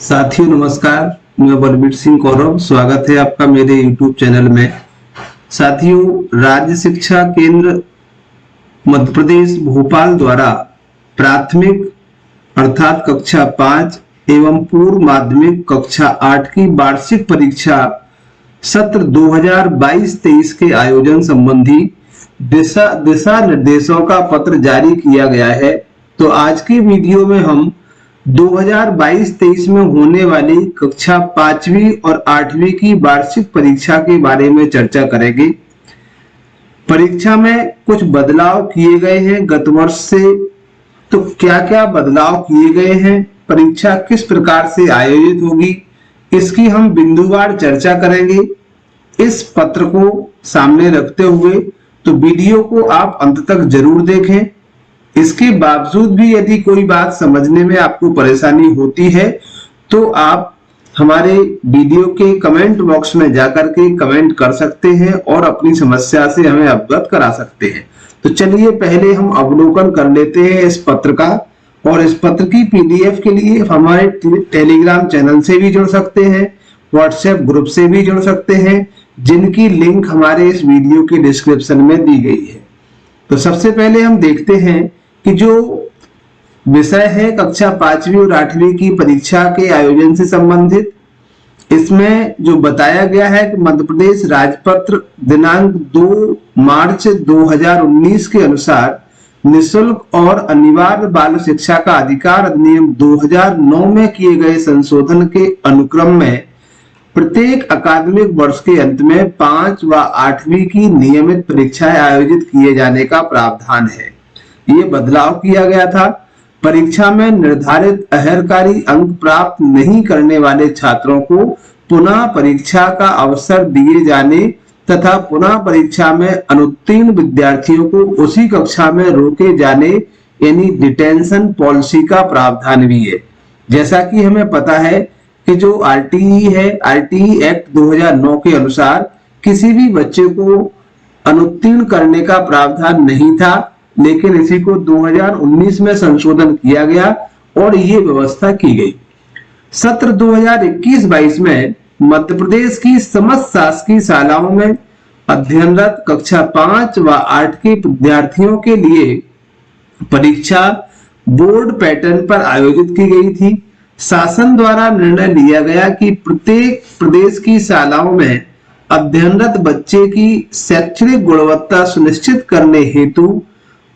साथियों नमस्कार। मैं बलबीर सिंह कौरव, स्वागत है आपका मेरे YouTube चैनल में। साथियों, राज्य शिक्षा केंद्र मध्य प्रदेश भोपाल द्वारा प्राथमिक अर्थात कक्षा 5 एवं पूर्व माध्यमिक कक्षा 8 की वार्षिक परीक्षा सत्र 2022-23 के आयोजन संबंधी दिशा निर्देशों का पत्र जारी किया गया है। तो आज की वीडियो में हम 2022-23 में होने वाली कक्षा 5वीं और 8वीं की वार्षिक परीक्षा के बारे में चर्चा करेंगे। परीक्षा में कुछ बदलाव किए गए हैं गत वर्ष से, तो क्या क्या बदलाव किए गए हैं, परीक्षा किस प्रकार से आयोजित होगी, इसकी हम बिंदुवार चर्चा करेंगे। इस पत्र को सामने रखते हुए तो वीडियो को आप अंत तक जरूर देखें। इसके बावजूद भी यदि कोई बात समझने में आपको परेशानी होती है तो आप हमारे वीडियो के कमेंट बॉक्स में जाकर के कमेंट कर सकते हैं और अपनी समस्या से हमें अवगत करा सकते हैं। तो चलिए पहले हम अवलोकन कर लेते हैं इस पत्र का, और इस पत्र की पीडीएफ के लिए हमारे टेलीग्राम चैनल से भी जुड़ सकते हैं, व्हाट्सएप ग्रुप से भी जुड़ सकते हैं, जिनकी लिंक हमारे इस वीडियो के डिस्क्रिप्शन में दी गई है। तो सबसे पहले हम देखते हैं कि जो विषय है कक्षा 5वीं और 8वीं की परीक्षा के आयोजन से संबंधित, इसमें जो बताया गया है कि मध्य प्रदेश राजपत्र दिनांक 2 मार्च 2019 के अनुसार निःशुल्क और अनिवार्य बाल शिक्षा का अधिकार अधिनियम 2009 में किए गए संशोधन के अनुक्रम में प्रत्येक अकादमिक वर्ष के अंत में 5 व 8वीं की नियमित परीक्षाएं आयोजित किए जाने का प्रावधान है। ये बदलाव किया गया था। परीक्षा में निर्धारित अहर्कारी अंक प्राप्त नहीं करने वाले छात्रों को पुनः परीक्षा का अवसर दिए जाने तथा पुनः परीक्षा में अनुत्तीर्ण विद्यार्थियों को उसी कक्षा में रोके जाने यानी डिटेंशन पॉलिसी का प्रावधान भी है। जैसा कि हमें पता है कि जो आरटीई है, आरटीई एक्ट 2009 के अनुसार किसी भी बच्चे को अनुत्तीर्ण करने का प्रावधान नहीं था, लेकिन इसी को 2019 में संशोधन किया गया और ये व्यवस्था की गई। सत्र 2021-22 में मध्य प्रदेश की समस्त शासकीय शालाओं में अध्ययनरत कक्षा 5 व 8 के विद्यार्थियों के लिए परीक्षा बोर्ड पैटर्न पर आयोजित की गई थी। शासन द्वारा निर्णय लिया गया कि प्रत्येक प्रदेश की शालाओं में अध्ययनरत बच्चे की शैक्षणिक गुणवत्ता सुनिश्चित करने हेतु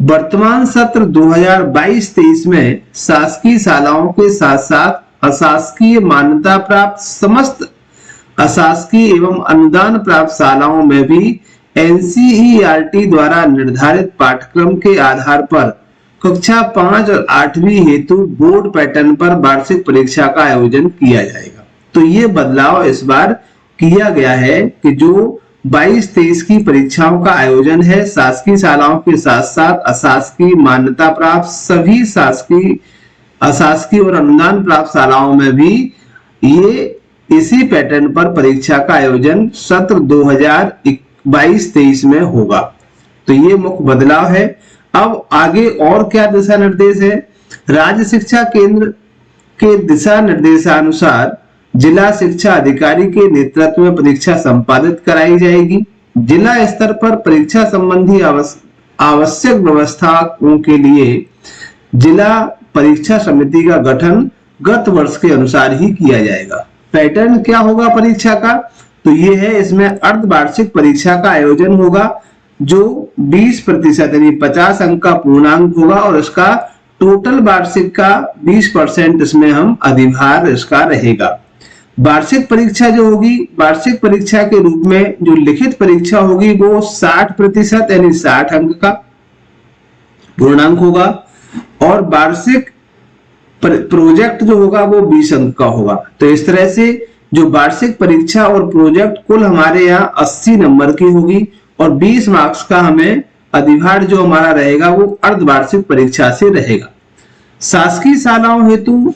वर्तमान सत्र 2022-23 में शासकीय शालाओं के साथ साथ अशासकीय मान्यता प्राप्त समस्त अशासकीय एवं अनुदान प्राप्त शालाओं में भी एनसीईआरटी द्वारा निर्धारित पाठ्यक्रम के आधार पर कक्षा 5 और 8वीं हेतु बोर्ड पैटर्न पर वार्षिक परीक्षा का आयोजन किया जाएगा। तो ये बदलाव इस बार किया गया है कि जो 22-23 की परीक्षाओं का आयोजन है शासकीय शालाओं के साथ साथ अशासकीय मान्यता प्राप्त सभी शासकीय अशासकीय और अनुदान प्राप्त शालाओं में भी ये इसी पैटर्न पर परीक्षा का आयोजन सत्र 2022-23 में होगा। तो ये मुख्य बदलाव है। अब आगे और क्या दिशा निर्देश है? राज्य शिक्षा केंद्र के दिशा निर्देशानुसार जिला शिक्षा अधिकारी के नेतृत्व में परीक्षा संपादित कराई जाएगी। जिला स्तर पर परीक्षा संबंधी आवश्यक व्यवस्थाओं के लिए जिला परीक्षा समिति का गठन गत वर्ष के अनुसार ही किया जाएगा। पैटर्न क्या होगा परीक्षा का? तो ये है, इसमें अर्धवार्षिक परीक्षा का आयोजन होगा जो 20% यानी 50 अंक का पूर्णांक होगा और इसका टोटल वार्षिक का 20% इसमें हम अधिभार इसका रहेगा। वार्षिक परीक्षा जो होगी, वार्षिक परीक्षा के रूप में जो लिखित परीक्षा होगी वो 60% यानी 60 अंक का पूर्णांक होगा और वार्षिक प्रोजेक्ट जो होगा वो 20 अंक का होगा। तो इस तरह से जो वार्षिक परीक्षा और प्रोजेक्ट कुल हमारे यहाँ 80 नंबर की होगी और 20 मार्क्स का हमें अधिभार जो हमारा रहेगा वो अर्धवार्षिक परीक्षा से रहेगा। शासकीय शालाओं हेतु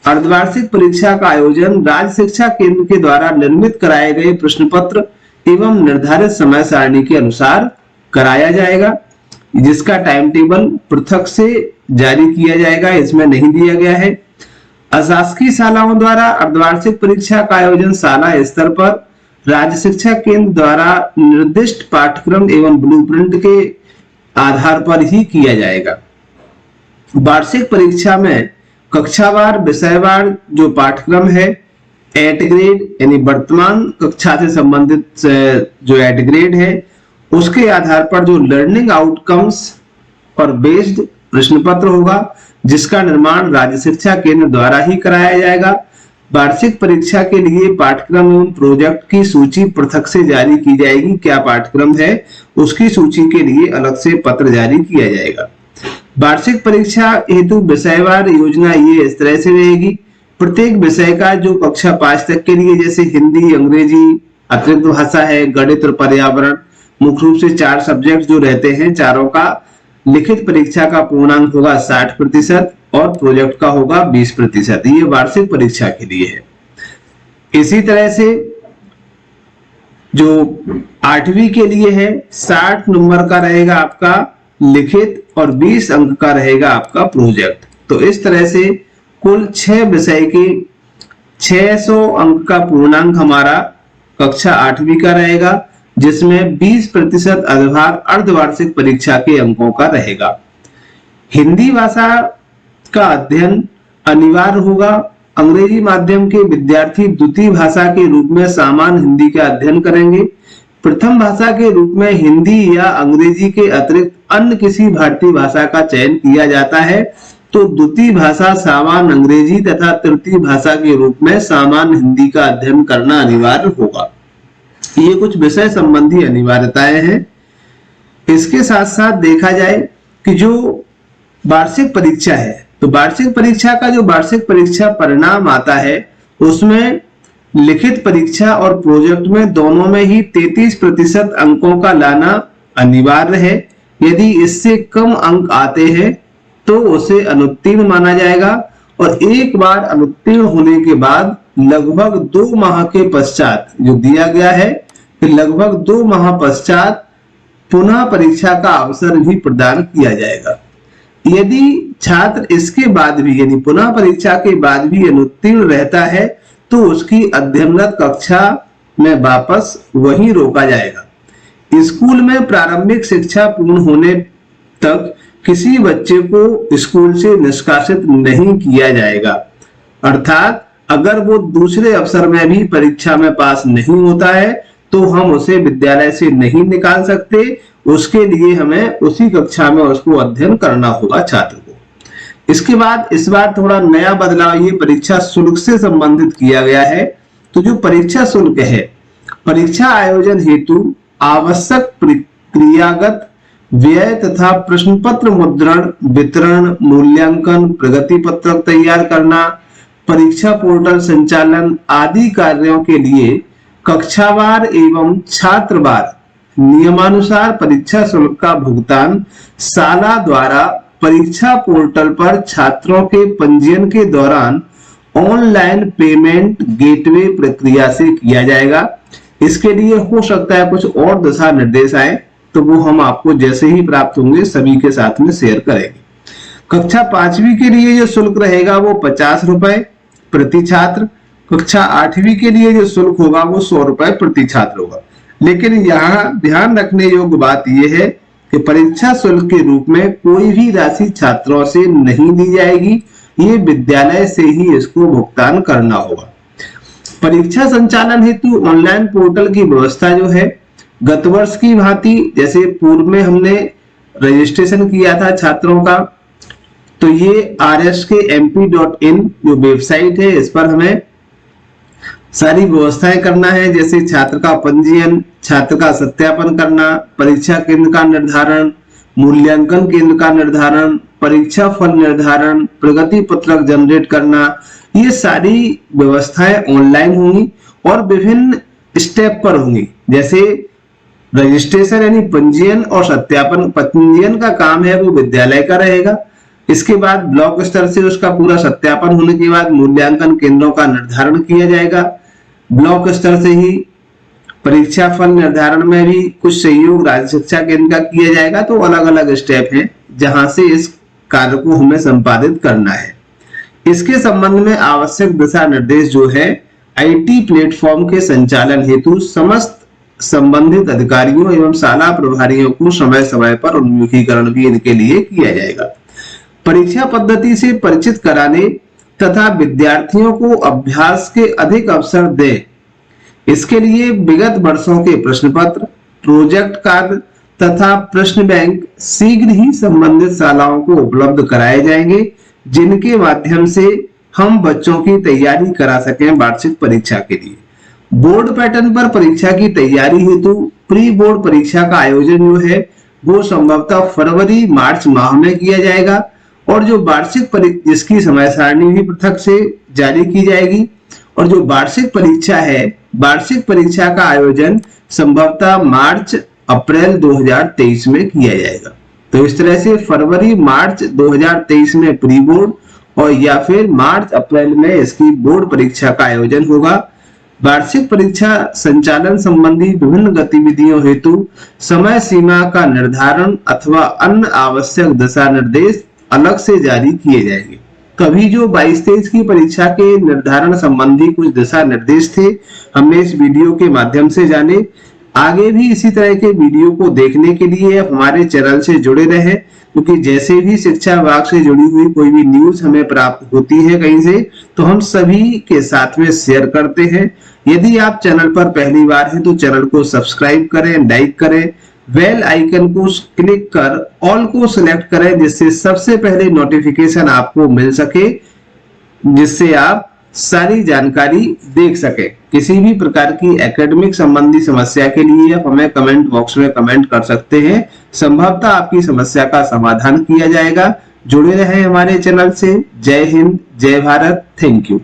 अर्धवार्षिक परीक्षा का आयोजन राज्य शिक्षा केंद्र के द्वारा निर्मित कराए गए प्रश्न पत्र एवं निर्धारित समय सारणी के अनुसार कराया जाएगा, जिसका टाइम टेबल पृथक से जारी किया जाएगा, इसमें नहीं दिया गया है। अशासकीय शालाओं द्वारा अर्धवार्षिक परीक्षा का आयोजन शाला स्तर पर राज्य शिक्षा केंद्र द्वारा निर्दिष्ट पाठ्यक्रम एवं ब्लूप्रिंट के आधार पर ही किया जाएगा। वार्षिक परीक्षा में कक्षावार विषयवार जो पाठ्यक्रम है, एट ग्रेड यानी वर्तमान कक्षा से संबंधित जो एट ग्रेड है उसके आधार पर जो लर्निंग आउटकम्स पर बेस्ड प्रश्न पत्र होगा, जिसका निर्माण राज्य शिक्षा केंद्र द्वारा ही कराया जाएगा। वार्षिक परीक्षा के लिए पाठ्यक्रम एवं प्रोजेक्ट की सूची पृथक से जारी की जाएगी। क्या पाठ्यक्रम है उसकी सूची के लिए अलग से पत्र जारी किया जाएगा। वार्षिक परीक्षा हेतु विषयवार योजना ये इस तरह से रहेगी। प्रत्येक विषय का जो कक्षा 5 तक के लिए, जैसे हिंदी, अंग्रेजी, अतिरिक्त भाषा है, गणित और पर्यावरण, मुख्य रूप से 4 सब्जेक्ट जो रहते हैं, चारों का लिखित परीक्षा का पूर्णांक होगा 60% और प्रोजेक्ट का होगा 20%। ये वार्षिक परीक्षा के लिए है। इसी तरह से जो 8वीं के लिए है 60 नंबर का रहेगा आपका लिखित और 20 अंक का रहेगा आपका प्रोजेक्ट। तो इस तरह से कुल 6 विषय के 600 अंक का पूर्णांक हमारा कक्षा 8वीं का रहेगा, जिसमें 20% अधभाग अर्धवार्षिक परीक्षा के अंकों का रहेगा। हिंदी भाषा का अध्ययन अनिवार्य होगा। अंग्रेजी माध्यम के विद्यार्थी द्वितीय भाषा के रूप में सामान्य हिंदी का अध्ययन करेंगे। प्रथम भाषा के रूप में हिंदी या अंग्रेजी के अतिरिक्त अन्य किसी भारतीय भाषा का चयन किया जाता है, तो द्वितीय भाषा सामान्य अंग्रेजी तथा तृतीय भाषा के रूप में सामान्य हिंदी का अध्ययन करना अनिवार्य होगा। ये कुछ विषय संबंधी अनिवार्यताएं हैं। इसके साथ साथ देखा जाए कि जो वार्षिक परीक्षा है, तो वार्षिक परीक्षा का जो वार्षिक परीक्षा परिणाम आता है उसमें लिखित परीक्षा और प्रोजेक्ट में दोनों में ही 33% अंकों का लाना अनिवार्य है। यदि इससे कम अंक आते हैं तो उसे अनुत्तीर्ण माना जाएगा और एक बार अनुत्तीर्ण होने के बाद लगभग 2 माह के पश्चात जो दिया गया है कि लगभग 2 माह पश्चात पुनः परीक्षा का अवसर भी प्रदान किया जाएगा। यदि छात्र इसके बाद भी यानी पुनः परीक्षा के बाद भी अनुत्तीर्ण रहता है तो उसकी अध्ययनरत कक्षा में वापस वहीं रोका जाएगा। स्कूल में प्रारंभिक शिक्षा पूर्ण होने तक किसी बच्चे को स्कूल से निष्कासित नहीं किया जाएगा। अर्थात अगर वो दूसरे अवसर में भी परीक्षा में पास नहीं होता है तो हम उसे विद्यालय से नहीं निकाल सकते। उसके लिए हमें उसी कक्षा में उसको अध्ययन करना होगा छात्र को। इसके बाद इस बार थोड़ा नया बदलाव ये परीक्षा शुल्क से संबंधित किया गया है। तो जो परीक्षा शुल्क है, परीक्षा आयोजन हेतु आवश्यक प्रक्रियागत व्यय तथा प्रश्न पत्र मुद्रण, वितरण, मूल्यांकन, प्रगति पत्रक तैयार करना, परीक्षा पोर्टल संचालन आदि कार्यों के लिए कक्षावार एवं छात्रवार नियमानुसार परीक्षा शुल्क का भुगतान शाला द्वारा परीक्षा पोर्टल पर छात्रों के पंजीयन के दौरान ऑनलाइन पेमेंट गेटवे प्रक्रिया से किया जाएगा। इसके लिए हो सकता है कुछ और दिशा निर्देश आए, तो वो हम आपको जैसे ही प्राप्त होंगे सभी के साथ में शेयर करेंगे। कक्षा 5वीं के लिए जो शुल्क रहेगा वो 50 रुपए प्रति छात्र। कक्षा 8वीं के लिए जो शुल्क होगा वो 100 रुपए प्रति छात्र होगा। लेकिन यहाँ ध्यान रखने योग्य बात यह है कि परीक्षा शुल्क के रूप में कोई भी राशि छात्रों से नहीं दी जाएगी, ये विद्यालय से ही इसको भुगतान करना होगा। परीक्षा संचालन हेतु ऑनलाइन पोर्टल की व्यवस्था जो है गत वर्ष की भांति, जैसे पूर्व में हमने रजिस्ट्रेशन किया था छात्रों का, तो ये rskmp.in जो वेबसाइट है इस पर हमें सारी व्यवस्थाएं करना है, जैसे छात्र का पंजीयन, छात्र का सत्यापन करना, परीक्षा केंद्र का निर्धारण, मूल्यांकन केंद्र का निर्धारण, परीक्षा फल निर्धारण, प्रगति पत्रक जनरेट करना। ये सारी व्यवस्थाएं ऑनलाइन होंगी और विभिन्न स्टेप पर होंगी। जैसे रजिस्ट्रेशन यानी पंजीयन और सत्यापन, पंजीयन का काम है वो विद्यालय का रहेगा। इसके बाद ब्लॉक स्तर से उसका पूरा सत्यापन होने के बाद मूल्यांकन केंद्रों का निर्धारण किया जाएगा। ब्लॉक स्तर से ही परीक्षा फल निर्धारण में भी कुछ सहयोग राज्य शिक्षा केंद्र का किया जाएगा। तो अलग अलग स्टेप हैं जहां से इस कार्य को हमें संपादित करना है। इसके संबंध में आवश्यक दिशा निर्देश जो है आईटी प्लेटफॉर्म के संचालन हेतु समस्त संबंधित अधिकारियों एवं शाला प्रभारियों को समय समय पर उन्मुखीकरण भी इनके लिए किया जाएगा। परीक्षा पद्धति से परिचित कराने तथा विद्यार्थियों को अभ्यास के अधिक अवसर दें, इसके लिए विगत वर्षों के प्रश्न पत्र, प्रोजेक्ट कार्य तथा प्रश्न बैंक शीघ्र ही संबंधित शालाओं को उपलब्ध कराए जाएंगे, जिनके माध्यम से हम बच्चों की तैयारी करा सकें वार्षिक परीक्षा के लिए। बोर्ड पैटर्न पर परीक्षा की तैयारी हेतु प्री बोर्ड परीक्षा का आयोजन जो है वो संभवतः फरवरी मार्च माह में किया जाएगा और जो वार्षिक जिसकी समय सारणी भी पृथक से जारी की जाएगी और जो वार्षिक परीक्षा है, वार्षिक परीक्षा का आयोजन संभवतः मार्च अप्रैल 2023 में किया जाएगा। तो इस तरह से फरवरी मार्च 2023 में प्री बोर्ड और या फिर मार्च अप्रैल में इसकी बोर्ड परीक्षा का आयोजन होगा। वार्षिक परीक्षा संचालन संबंधी विभिन्न गतिविधियों हेतु समय सीमा का निर्धारण अथवा अन्य आवश्यक दिशा निर्देश अलग से जारी किए जाएंगे। कभी जो 22-23 की परीक्षा के निर्धारण संबंधी कुछ दिशा निर्देश थे, हमने इस वीडियो के माध्यम से जाने। आगे भी इसी तरह के वीडियो को देखने के लिए हमारे चैनल से जुड़े रहें, क्योंकि जैसे भी शिक्षा विभाग से जुड़ी हुई कोई भी न्यूज हमें प्राप्त होती है कहीं से, तो हम सभी के साथ में शेयर करते हैं। यदि आप चैनल पर पहली बार हैं तो चैनल को सब्सक्राइब करें, लाइक करें, बेल आइकन को क्लिक कर ऑल को सिलेक्ट करें, जिससे सबसे पहले नोटिफिकेशन आपको मिल सके, जिससे आप सारी जानकारी देख सके। किसी भी प्रकार की एकेडमिक संबंधी समस्या के लिए आप हमें कमेंट बॉक्स में कमेंट कर सकते हैं, संभवतः आपकी समस्या का समाधान किया जाएगा। जुड़े रहें हमारे चैनल से। जय हिंद, जय भारत, थैंक यू।